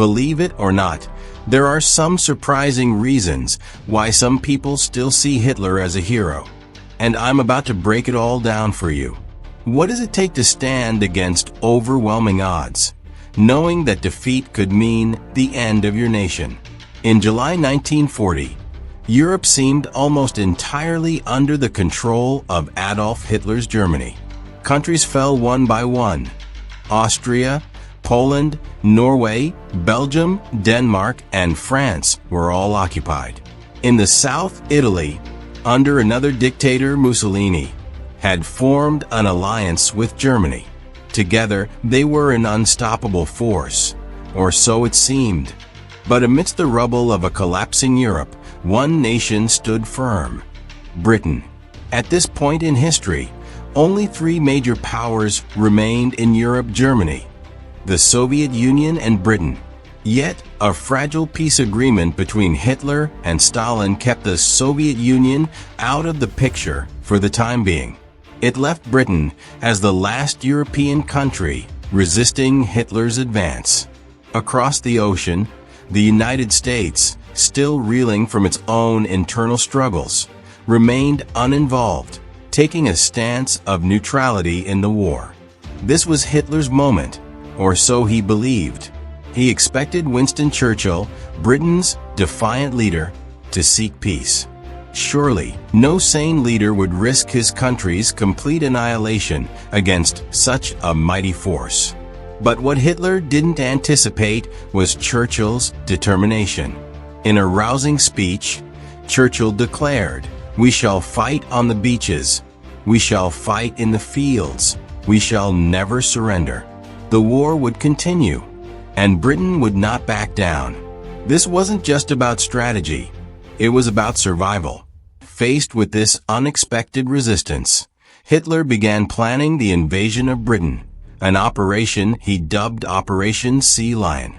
Believe it or not, there are some surprising reasons why some people still see Hitler as a hero. And I'm about to break it all down for you. What does it take to stand against overwhelming odds, knowing that defeat could mean the end of your nation? In July 1940, Europe seemed almost entirely under the control of Adolf Hitler's Germany. Countries fell one by one. Austria, Poland, Norway, Belgium, Denmark, and France were all occupied. In the south, Italy, under another dictator, Mussolini, had formed an alliance with Germany. Together, they were an unstoppable force, or so it seemed. But amidst the rubble of a collapsing Europe, one nation stood firm: Britain. At this point in history, only three major powers remained in Europe: Germany, the Soviet Union, and Britain. Yet, a fragile peace agreement between Hitler and Stalin kept the Soviet Union out of the picture for the time being. It left Britain as the last European country resisting Hitler's advance. Across the ocean, the United States, still reeling from its own internal struggles, remained uninvolved, taking a stance of neutrality in the war. This was Hitler's moment, or so he believed. He expected Winston Churchill, Britain's defiant leader, to seek peace. Surely, no sane leader would risk his country's complete annihilation against such a mighty force. But what Hitler didn't anticipate was Churchill's determination. In a rousing speech, Churchill declared, "We shall fight on the beaches. We shall fight in the fields. We shall never surrender." The war would continue, and Britain would not back down. This wasn't just about strategy. It was about survival. Faced with this unexpected resistance, Hitler began planning the invasion of Britain, an operation he dubbed Operation Sea Lion.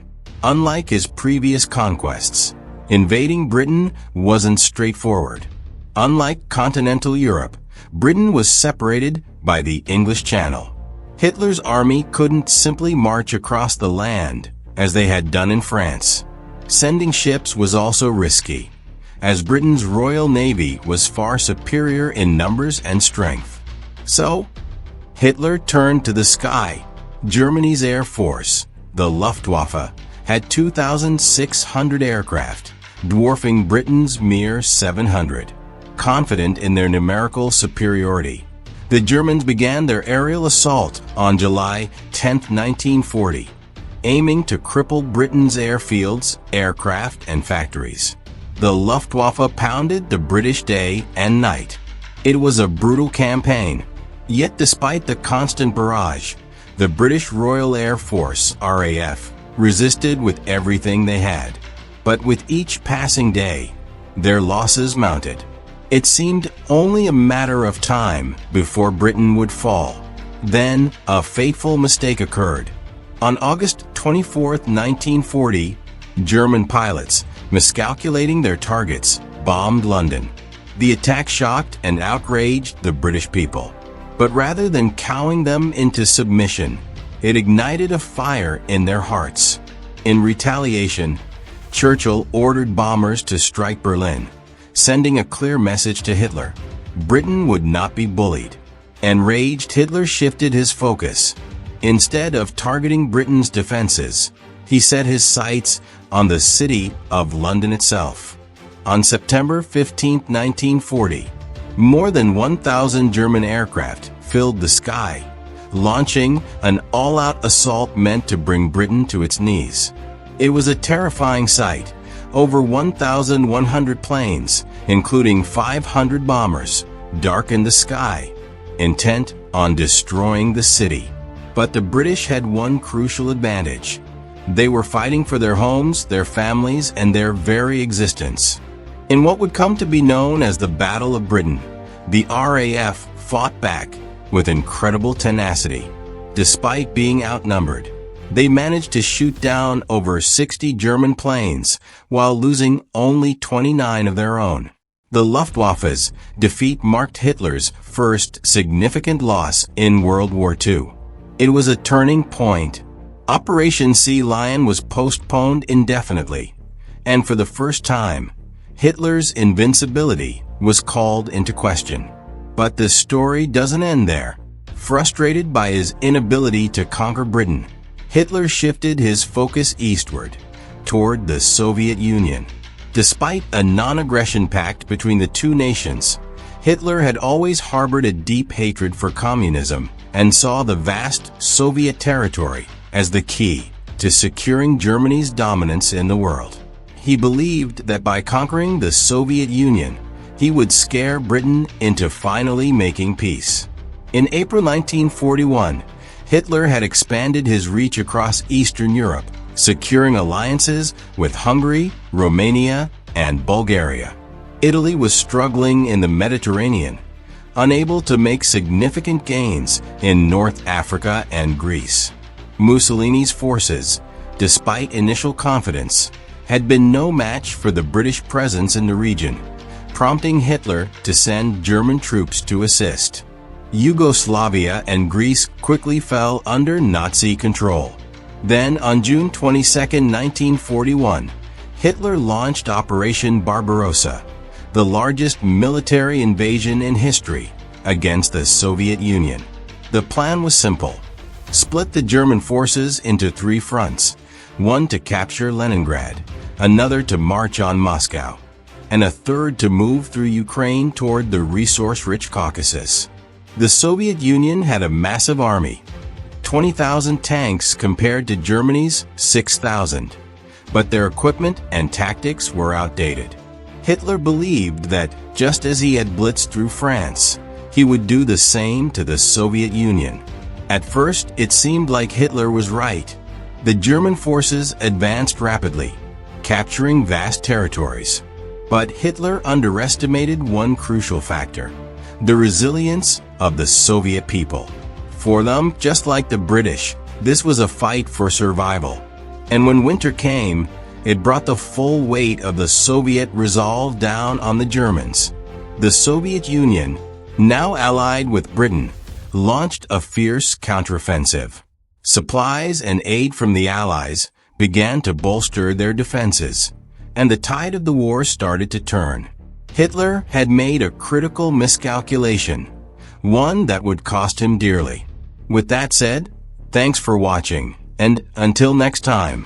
Unlike his previous conquests, invading Britain wasn't straightforward. Unlike continental Europe, Britain was separated by the English Channel. Hitler's army couldn't simply march across the land, as they had done in France. Sending ships was also risky, as Britain's Royal Navy was far superior in numbers and strength. So, Hitler turned to the sky. Germany's Air Force, the Luftwaffe, had 2,600 aircraft, dwarfing Britain's mere 700. Confident in their numerical superiority, the Germans began their aerial assault on July 10, 1940, aiming to cripple Britain's airfields, aircraft, and factories. The Luftwaffe pounded the British day and night. It was a brutal campaign. Yet despite the constant barrage, the British Royal Air Force, RAF, resisted with everything they had. But with each passing day, their losses mounted. It seemed only a matter of time before Britain would fall. Then, a fateful mistake occurred. On August 24, 1940, German pilots, miscalculating their targets, bombed London. The attack shocked and outraged the British people. But rather than cowing them into submission, it ignited a fire in their hearts. In retaliation, Churchill ordered bombers to strike Berlin, sending a clear message to Hitler: Britain would not be bullied. Enraged, Hitler shifted his focus. Instead of targeting Britain's defenses, he set his sights on the city of London itself. On September 15, 1940, more than 1,000 German aircraft filled the sky, launching an all-out assault meant to bring Britain to its knees. It was a terrifying sight. Over 1,100 planes, including 500 bombers, darkened the sky, intent on destroying the city. But the British had one crucial advantage. They were fighting for their homes, their families, and their very existence. In what would come to be known as the Battle of Britain, the RAF fought back with incredible tenacity. Despite being outnumbered, they managed to shoot down over 60 German planes while losing only 29 of their own. The Luftwaffe's defeat marked Hitler's first significant loss in World War II. It was a turning point, Operation Sea Lion was postponed indefinitely, and for the first time, Hitler's invincibility was called into question. But the story doesn't end there. Frustrated by his inability to conquer Britain, Hitler shifted his focus eastward, toward the Soviet Union. Despite a non-aggression pact between the two nations, Hitler had always harbored a deep hatred for communism and saw the vast Soviet territory as the key to securing Germany's dominance in the world. He believed that by conquering the Soviet Union, he would scare Britain into finally making peace. In April 1941, Hitler had expanded his reach across Eastern Europe, securing alliances with Hungary, Romania, and Bulgaria. Italy was struggling in the Mediterranean, unable to make significant gains in North Africa and Greece. Mussolini's forces, despite initial confidence, had been no match for the British presence in the region, prompting Hitler to send German troops to assist. Yugoslavia and Greece quickly fell under Nazi control. Then, on June 22, 1941, Hitler launched Operation Barbarossa, the largest military invasion in history, against the Soviet Union. The plan was simple: split the German forces into three fronts, one to capture Leningrad, another to march on Moscow, and a third to move through Ukraine toward the resource-rich Caucasus. The Soviet Union had a massive army, 20,000 tanks compared to Germany's 6,000, but their equipment and tactics were outdated. Hitler believed that, just as he had blitzed through France, he would do the same to the Soviet Union. At first, it seemed like Hitler was right. The German forces advanced rapidly, capturing vast territories. But Hitler underestimated one crucial factor: the resilience of the Soviet people. For them, just like the British, this was a fight for survival. And when winter came, it brought the full weight of the Soviet resolve down on the Germans. The Soviet Union, now allied with Britain, launched a fierce counteroffensive. Supplies and aid from the Allies began to bolster their defenses, and the tide of the war started to turn. Hitler had made a critical miscalculation, one that would cost him dearly. With that said, thanks for watching, and until next time.